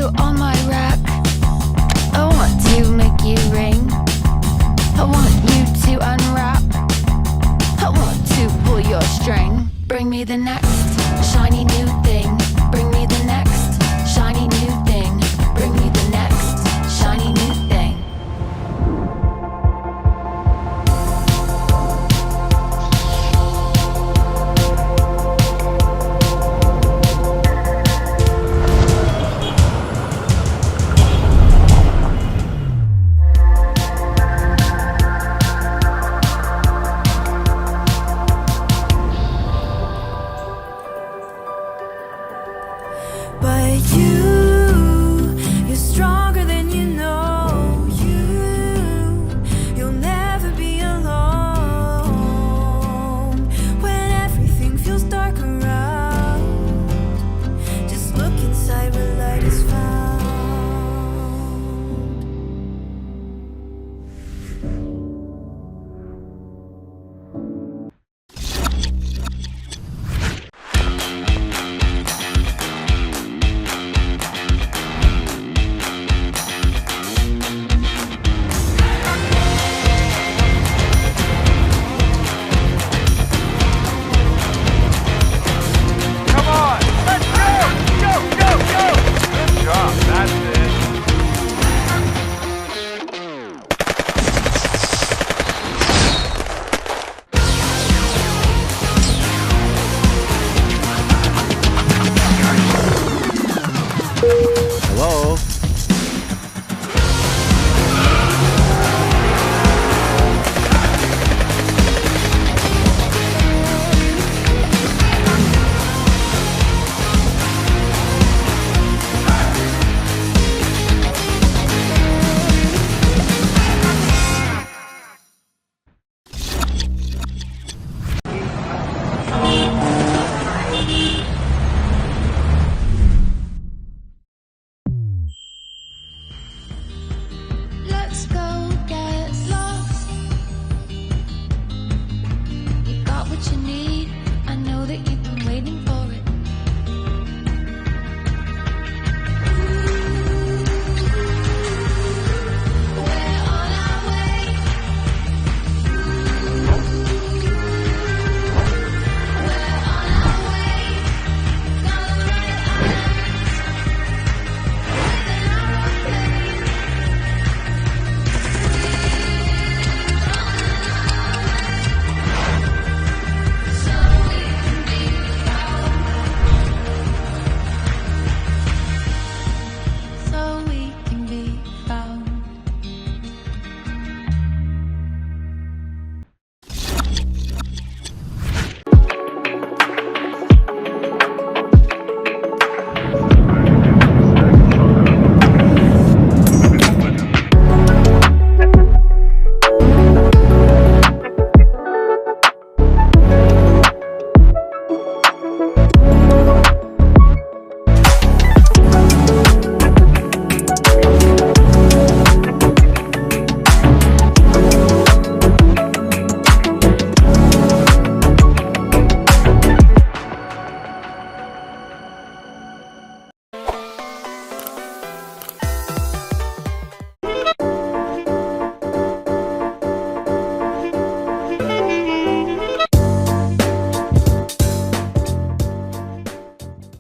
you on my rack. I want to make you ring. I want you to unwrap. I want to pull your string. Bring me the next shiny new thing. Bring me the next shiny new thing. Bring me the next shiny new thing. But you're stronger than you know. You'll never be alone. When everything feels dark around, just look inside where light is found. Come on, let's go! Go, go, go! Good job, that's it. Hello?